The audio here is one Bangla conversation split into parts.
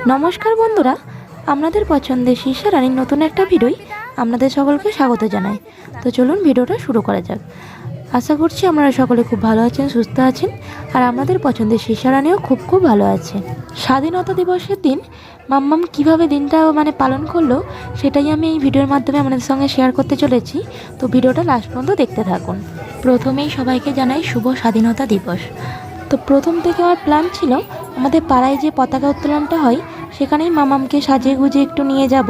নমস্কার বন্ধুরা, আপনাদের পছন্দের শীর্ষা রানীর নতুন একটা ভিডিওই আপনাদের সকলকে স্বাগত জানাই। তো চলুন ভিডিওটা শুরু করা যাক। আশা করছি আপনারা সকলে খুব ভালো আছেন, সুস্থ আছেন, আর আপনাদের পছন্দের শীর্ষা রানীও খুব ভালো আছে। স্বাধীনতা দিবসের দিন মাম্মাম কিভাবে দিনটা পালন করলো সেটাই আমি এই ভিডিওর মাধ্যমে আপনাদের সঙ্গে শেয়ার করতে চলেছি। তো ভিডিওটা লাস্ট পর্যন্ত দেখতে থাকুন। প্রথমেই সবাইকে জানাই শুভ স্বাধীনতা দিবস। তো প্রথম থেকে আমার প্ল্যান ছিল আমাদের পাড়ায় যে পতাকা উত্তোলনটা হয় সেখানেই মামামকে সাজিয়ে গুজিয়ে একটু নিয়ে যাব,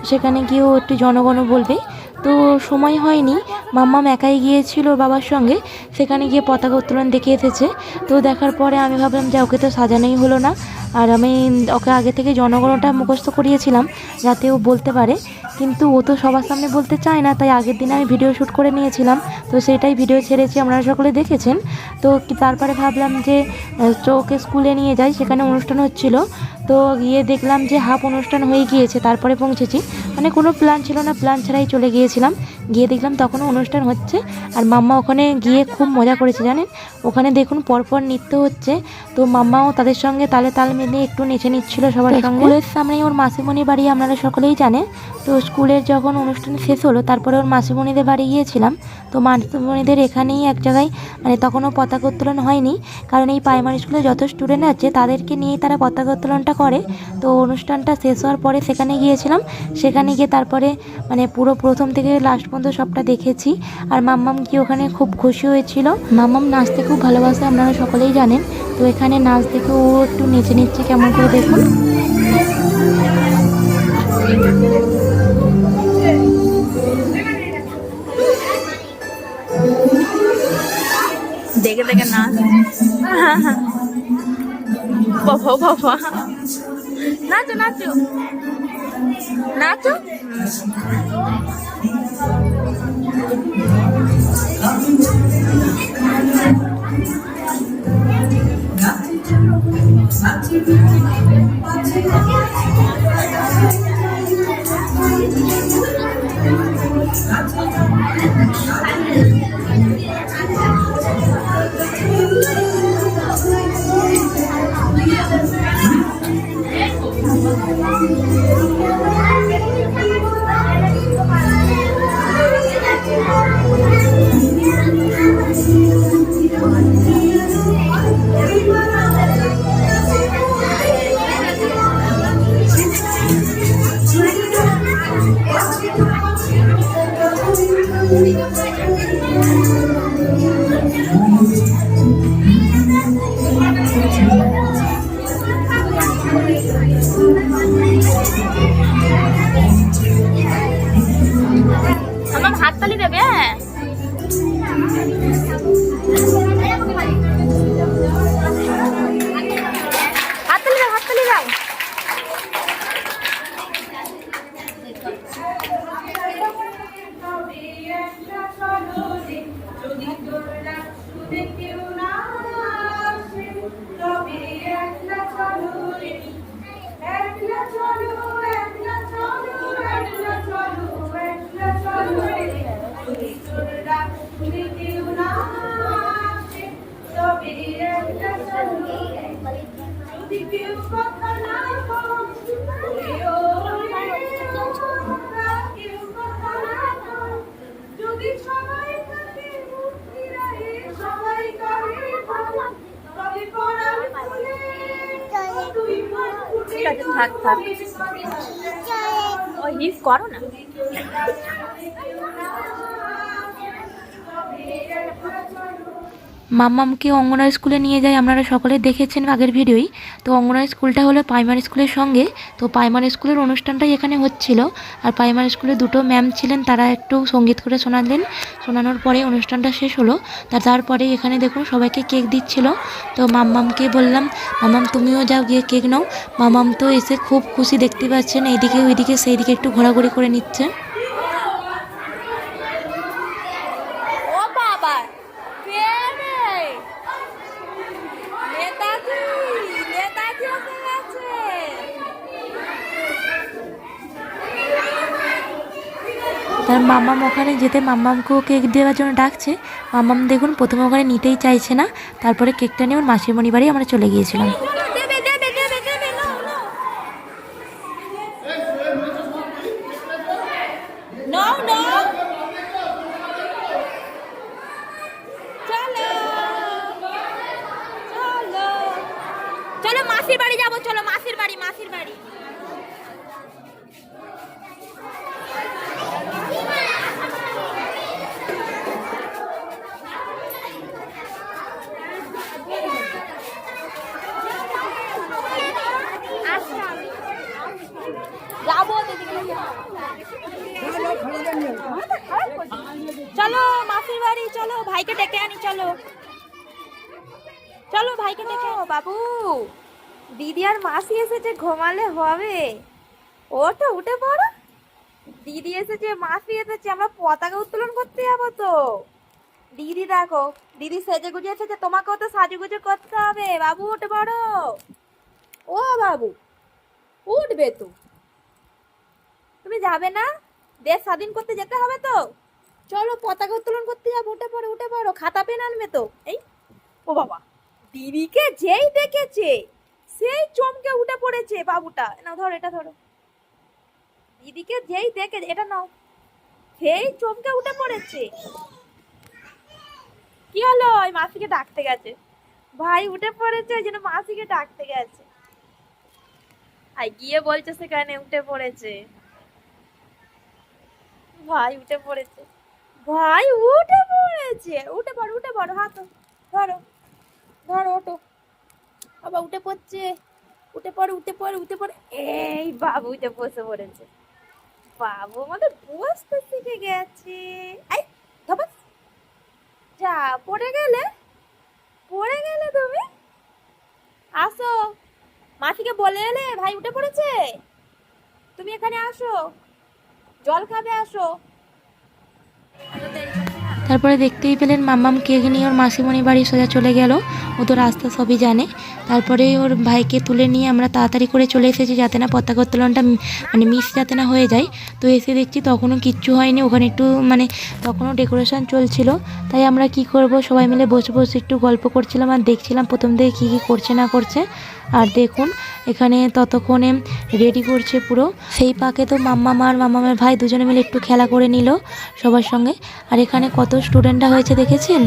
সেখানে গিয়েও একটু জনগণ বলবে। তো সময় হয়নি, মাম্মাম একাই গিয়েছিল বাবার সঙ্গে, সেখানে গিয়ে পতাকা উত্তোলন দেখে এসেছে। তো দেখার পরে আমি ভাবলাম যে ওকে তো সাজানোই হলো না, আর আমি ওকে আগে থেকে জনগণটা মুখস্থ করিয়েছিলাম যাতে ও বলতে পারে, কিন্তু ও তো সবার সামনে বলতে চায় না, তাই আগের দিন আমি ভিডিও শ্যুট করে নিয়েছিলাম। তো সেটাই ভিডিও ছেড়েছি, আপনারা সকলে দেখেছেন। তো তারপরে ভাবলাম যে ওকে স্কুলে নিয়ে যাই, সেখানে অনুষ্ঠান হচ্ছিল। তো গিয়ে দেখলাম যে হাফ অনুষ্ঠান হয়ে গিয়েছে, তারপরে পৌঁছেছি। কোনো প্ল্যান ছিল না, প্ল্যান ছাড়াই চলে গিয়েছিলাম। গিয়ে দেখলাম তখনও অনুষ্ঠান হচ্ছে, আর মাম্মা ওখানে গিয়ে খুব মজা করেছে জানেন। ওখানে দেখুন পরপর নৃত্য হচ্ছে, তো মাম্মাও তাদের সঙ্গে তালে তাল মিলিয়ে একটু নেচে নিচ্ছিল সবার সঙ্গে। স্কুলের সামনেই ওর মাসিমণি বাড়ি, আপনারা সকলেই জানেন। তো স্কুলের যখন অনুষ্ঠান শেষ হলো তারপরে ওর মাসিমণিদের বাড়ি গিয়েছিলাম। তো মাসিমণিদের এখানেই এক জায়গায় তখনও পতাকা উত্তোলন হয়নি, কারণ এই প্রাইমারি স্কুলে যত স্টুডেন্ট আছে তাদেরকে নিয়েই তারা পতাকা উত্তোলনটা করে। তো অনুষ্ঠানটা শেষ হওয়ার পরে সেখানে গিয়েছিলাম, সেখানে গিয়ে তারপরে পুরো প্রথম থেকে লাস্ট পর্যন্ত সবটা দেখেছি। আর মাম্মাম কি ওখানে খুব খুশি হয়েছিল। মাম্মাম নাচতে খুব ভালোবাসে, আপনারা সকলেই জানেন। তো এখানে নাচ দেখে ও একটু নেচে নিচ্ছে কেমন করে দেখুন। দেখে দেখে নাচ বাবা বাবা, নাচো নাচো নাচো। আমার হাততালি দেবে। হাততালি দাও, হাততালি দাও। ঠিক আছে, থাক থাক, ওই হিস করো না। মাম্মামকে অঙ্গনওয়াড়ি স্কুলে নিয়ে যায়, আপনারা সকলে দেখেছেন আগের ভিডিওই। তো অঙ্গনওয়াড়ি স্কুলটা হলো প্রাইমারি স্কুলের সঙ্গে। তো প্রাইমারি স্কুলের অনুষ্ঠানটাই এখানে হচ্ছিল, আর প্রাইমারি স্কুলে দুটো ম্যাম ছিলেন, তারা একটু সঙ্গীত করে শোনালেন। শোনানোর পরে অনুষ্ঠানটা শেষ হলো। তারপরে এখানে দেখুন সবাইকে কেক দিচ্ছিল। তো মাম্মামকে বললাম, মাম্মাম তুমিও যাও গিয়ে কেক নাও। মাম্মাম তো এসে খুব খুশি, দেখতে পাচ্ছেন এইদিকে ওইদিকে সেই দিকে একটু ঘোরাঘুরি করে নিচ্ছে। তার মাম্মাম ওখানে যেতে মাম্মামকেও কেক দেওয়ার জন্য ডাকছে। মাম্মাম দেখুন প্রথমে ওখানে নিতেই চাইছে না, তারপরে কেকটা নিয়ে ওর মাসিমণি বাড়ি আমরা চলে গিয়েছিলাম। চলো মাসির বাড়ি, চলো ভাইকে ডেকে আনি, চলো চলো ভাইকে ডেকে। বাবু, দিদি আর মাসি এসেছে, ঘুমালে হবে? ওঠো, উঠে পড়ো। দিদি এসেছে, মাসি এসেছে, আমরা পতাকা উত্তোলন করতে যাবো তো। দিদি দেখো, দিদি সেজে গুজে এসেছে, তোমাকেও তো সাজুগুজু করতে হবে। বাবু উঠে পড়ো। ও বাবু, উঠবে তো। তুমি যাবে না? দেশ স্বাধীন করতে যেতে হবে তো। চলো পতাকা উত্তোলন করতে যাবো, উঠে পড়ো, উঠে পড়ো। খাতা পেন আনবে তো। এই ও বাবা, দিদিকে যেই দেখেছে সেই চমকে উঠে পড়েছে বাবুটা। নাও ধরো, এটা ধরো। দিদিকে যেই দেখে, এটা নাও, সেই চমকে উঠে পড়েছে। কি হলো? ওই মাসিকে ডাকতে গেছে। ভাই উঠে পড়েছে, ওই জন্য মাসিকে ডাকতে গেছে। আর গিয়ে বলছে সেখানে উঠে পড়েছে। ভাই উঠে পড়েছে, ভাই উঠে পড়েছে। উঠে পড়ো, উঠে পড়ো, হাত ধরো, ধরো, ওঠো। বাবা উঠে পড়ছে, উঠে পড়ো, উঠে পড়ো, উঠে পড়ো। এই বাবু উঠে বসে পড়েছে। বাবু আমাদের বসতে শিখে গেছে। আই ধপাস, যা পড়ে গেলে, পড়ে গেলে তুমি। আসো, মাসিকে বলে এলে ভাই উঠে পড়েছে। তুমি এখানে আসো, জল খাবে, আসো। তারপরে দেখতেই পেলেন মাম্মাম কেক নিয়ে ওর মাসিমণি বাড়ি সোজা চলে গেল। ও তো রাস্তা সবই জানে। তারপরে ওর ভাইকে তুলে নিয়ে আমরা তাড়াতাড়ি করে চলে এসেছি, যাতে না পতাকা উত্তোলনটা মানে মিস যাতে না হয়ে যায়। তো এসে দেখছি তখনও কিচ্ছু হয়নি, ওখানে একটু মানে তখনও ডেকোরেশন চলছিল। তাই আমরা কি করব, সবাই মিলে বসে বসে একটু গল্প করছিলাম আর দেখছিলাম প্রথম থেকে কী কী করছে না করছে। আর দেখুন এখানে ততক্ষণে রেডি করছে পুরো। সেই পাকে তো মাম্মাম আর মাম্মামের ভাই দুজনে মিলে একটু খেলা করে নিল সবার সঙ্গে। আর এখানে কত স্টুডেন্টরা হয়েছে দেখেছেন।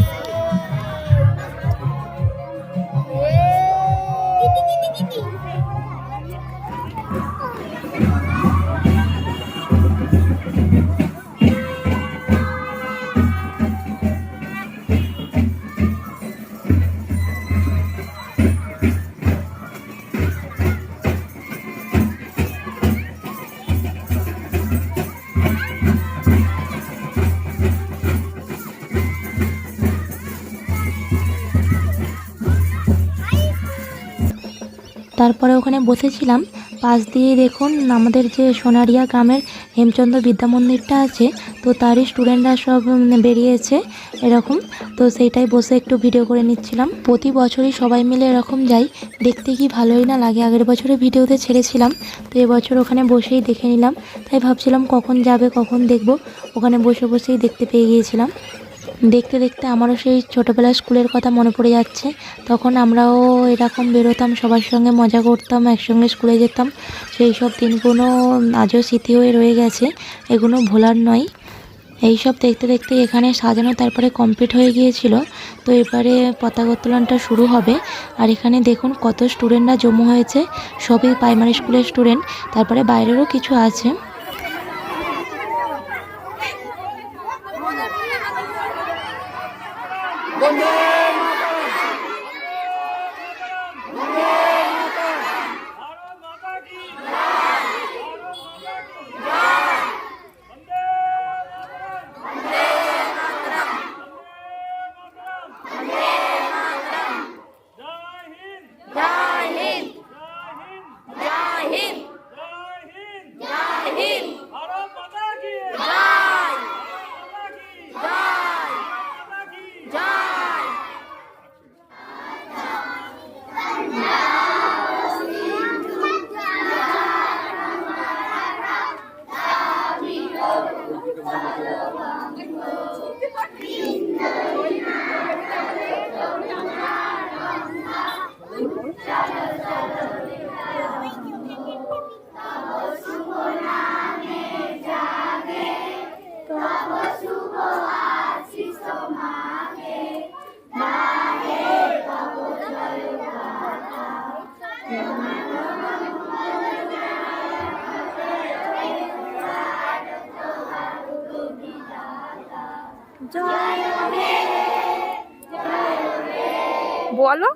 তারপরে ওখানে বসেছিলাম। পাশ দিয়ে দেখুন আমাদের যে সোনারিয়া গ্রামের হেমচন্দ্র বিদ্যা মন্দিরটা আছে, তো তারই স্টুডেন্টরা সব বেরিয়েছে এরকম। তো সেইটাই বসে একটু ভিডিও করে নিচ্ছিলাম। প্রতি বছরই সবাই মিলে এরকম যাই, দেখতে কি ভালোই না লাগে। আগের বছরে ভিডিওতে ছেড়েছিলাম, তো এবছর ওখানে বসেই দেখে নিলাম। তাই ভাবছিলাম কখন যাবে, কখন দেখব। ওখানে বসে বসেই দেখতে পেয়ে গিয়েছিলাম। দেখতে দেখতে আমারও সেই ছোটোবেলার স্কুলের কথা মনে পড়ে যাচ্ছে। তখন আমরাও এরকম বেরোতাম, সবার সঙ্গে মজা করতাম, একসঙ্গে স্কুলে যেতাম। সেই সব দিনগুলো আজও স্মৃতি হয়ে রয়ে গেছে, এগুলো ভোলার নয়। এই সব দেখতে দেখতে এখানে সাজানো তারপরে কমপ্লিট হয়ে গিয়েছিল। তো এবারে পতাকা উত্তোলনটা শুরু হবে। আর এখানে দেখুন কত স্টুডেন্টরা জমা হয়েছে, সবই প্রাইমারি স্কুলের স্টুডেন্ট, তারপরে বাইরেরও কিছু আছে। বলো,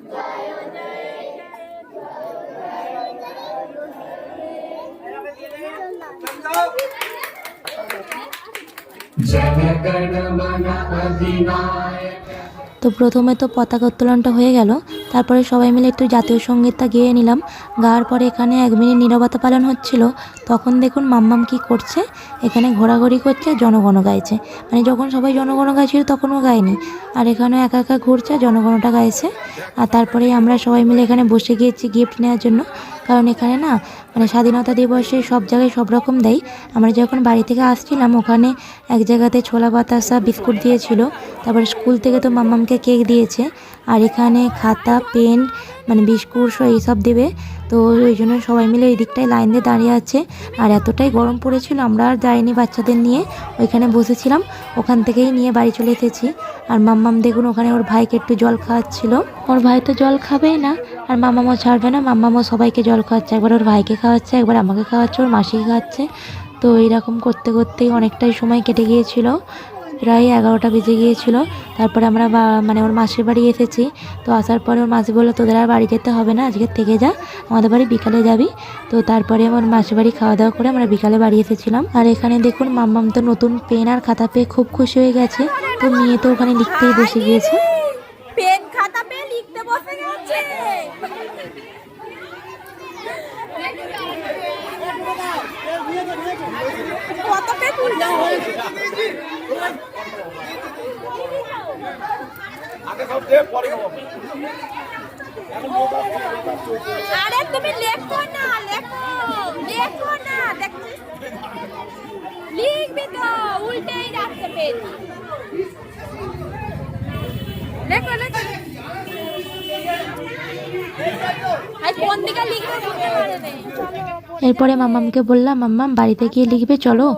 তো প্রথমে তো পতাকা উত্তোলনটা হয়ে গেল, তারপরে সবাই মিলে একটু জাতীয় সঙ্গীতটা গেয়ে নিলাম। গাওয়ার পরে এখানে 1 মিনিট নীরবতা পালন হচ্ছিল। তখন দেখুন মাম্মাম কি করছে, এখানে ঘোরাঘুরি করছে, জনগণ গাইছে। মানে যখন সবাই জনগণ গাইছিল তখনও গায়নি, আর এখানেও একা একা ঘুরছে, জনগণটা গাইছে। আর তারপরে আমরা সবাই মিলে এখানে বসে গিয়েছি গিফট নেওয়ার জন্য, কারণ এখানে না মানে স্বাধীনতা দিবসে সব জায়গায় সব রকম দেয়। আমরা যখন বাড়ি থেকে আসছিলাম ওখানে এক জায়গাতে ছোলা বাতাসা বিস্কুট দিয়েছিল, তারপরে স্কুল থেকে তো মাম্মামকে কেক দিয়েছে, আর এখানে খাতা পেন মানে বিস্কুট এইসব দেবে। তো ওই জন্য সবাই মিলে এই দিকটায় লাইন দিয়ে দাঁড়িয়ে আছে। আর এতটাই গরম পড়েছিল আমরা আর যাইনি বাচ্চাদের নিয়ে, ওইখানে বসেছিলাম, ওখান থেকেই নিয়ে বাড়ি চলে এসেছি। আর মাম্মাম দেখুন ওখানে ওর ভাইকে একটু জল খাওয়াচ্ছিল। ওর ভাই তো জল খাবেই না, আর মাম্মামও ছাড়বে না, মাম্মামও সবাইকে জল খাওয়াচ্ছে, একবার ওর ভাইকে খাওয়াচ্ছে, একবার আমাকে খাওয়াচ্ছে, ওর মাসিকে খাওয়াচ্ছে। তো এইরকম করতে করতেই অনেকটাই সময় কেটে গিয়েছিল, প্রায় 11টা বেজে গিয়েছিল। তারপরে আমরা মানে ওর মাসির বাড়ি এসেছি। তো আসার পরে ওর মাসি বললো তোদের আর বাড়ি যেতে হবে না, আজকে থেকে যা, আমাদের বাড়ি বিকালে যাবি। তো তারপরে আমার মাসির বাড়ি খাওয়া দাওয়া করে আমরা বিকালে বাড়ি এসেছিলাম। আর এখানে দেখুন মাম্মাম তো নতুন পেন আর খাতা পেয়ে খুব খুশি হয়ে গেছে, তো নিয়ে তো ওখানে লিখতেই বসে গিয়েছে। পেন খাতা পেয়ে লিখতে বসে গেছে। কত পেন উল্টো আরে তুমি লেখো না, লেখো লেখো না, দেখছিস লিখবি তো উল্টেই রাখতে পেন। লেখো লেখো, আর কোন দিকে লিখবে বুঝতে পারে না। এরপরে মাম্মামকে বললাম মাম্মাম বাড়িতে গিয়ে লিখবে চলো।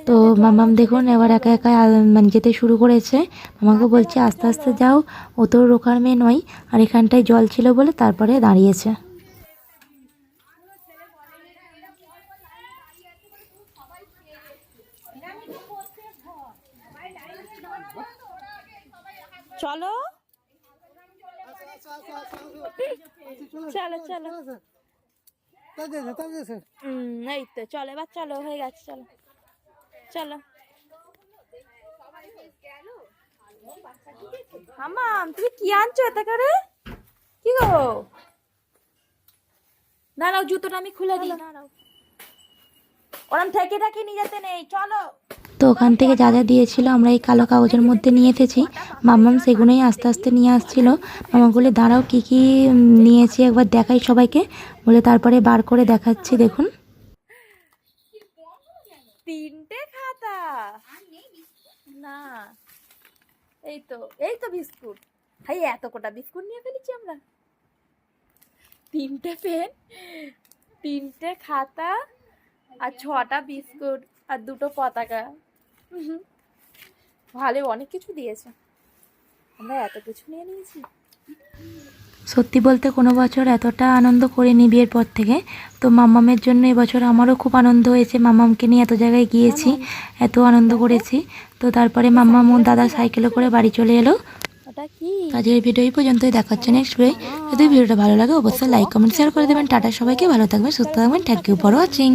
তো মাম্মাম দেখুন এবার একা একা মানে যেতে শুরু করেছে। মামাকে বলছে আস্তে আস্তে যাও, ও তো রোখার মেয়ে নয়। আর এখানটায় জল ছিল বলে তারপরে দাঁড়িয়েছে। চলো চলো চলো, এই তো চলো, এবার চলো, হয়ে গেছে, চলো চলো। মাম্মাম তুমি কি আনছো এত করে, কি গো? দাঁড়াও জুতোটা আমি খুলে দিই, দাঁড়াও, ওরম থেকে থাকে নিয়ে যেতে নেই, চলো। তো ওখান থেকে যা যা দিয়েছিল আমরা এই কালো কাগজের মধ্যে নিয়ে এসেছি। মাম্মাম সেগুলোই আস্তে আস্তে নিয়ে আসছিল। মামা বলে দাঁড়াও কী কী নিয়েছি একবার দেখাই সবাইকে, বলে তারপরে বার করে দেখাচ্ছি। দেখুন 3টে খাতা, না এই তো বিস্কুট, হাই এত কটা বিস্কুট নিয়ে ফেলেছি আমরা। 3টে পেন, 3টে খাতা, আর 6টা বিস্কুট, আর 2টো পতাকা। ভালো, অনেক কিছু দিয়েছে, আমরা এত কিছু নিয়ে নিয়েছি। সত্যি বলতে কোনো বছর এতটা আনন্দ করিনি বিয়ের পর থেকে। তো মাম্মামের জন্য এবছর আমারও খুব আনন্দ হয়েছে, মাম্মামকে নিয়ে এত জায়গায় গিয়েছি, এত আনন্দ করেছি। তো তারপরে মাম্মাম ও দাদা সাইকেলে করে বাড়ি চলে এলো। ওটা কি? আজকের ভিডিও এই পর্যন্তই, দেখাচ্ছে নেক্সট ভিডিও। যদি ভিডিওটা ভালো লাগে অবশ্যই লাইক কমেন্ট শেয়ার করে দেবেন। টাটা সবাইকে, ভালো থাকবেন, সুস্থ থাকবেন, থ্যাংক ইউ ফর ওয়াচিং।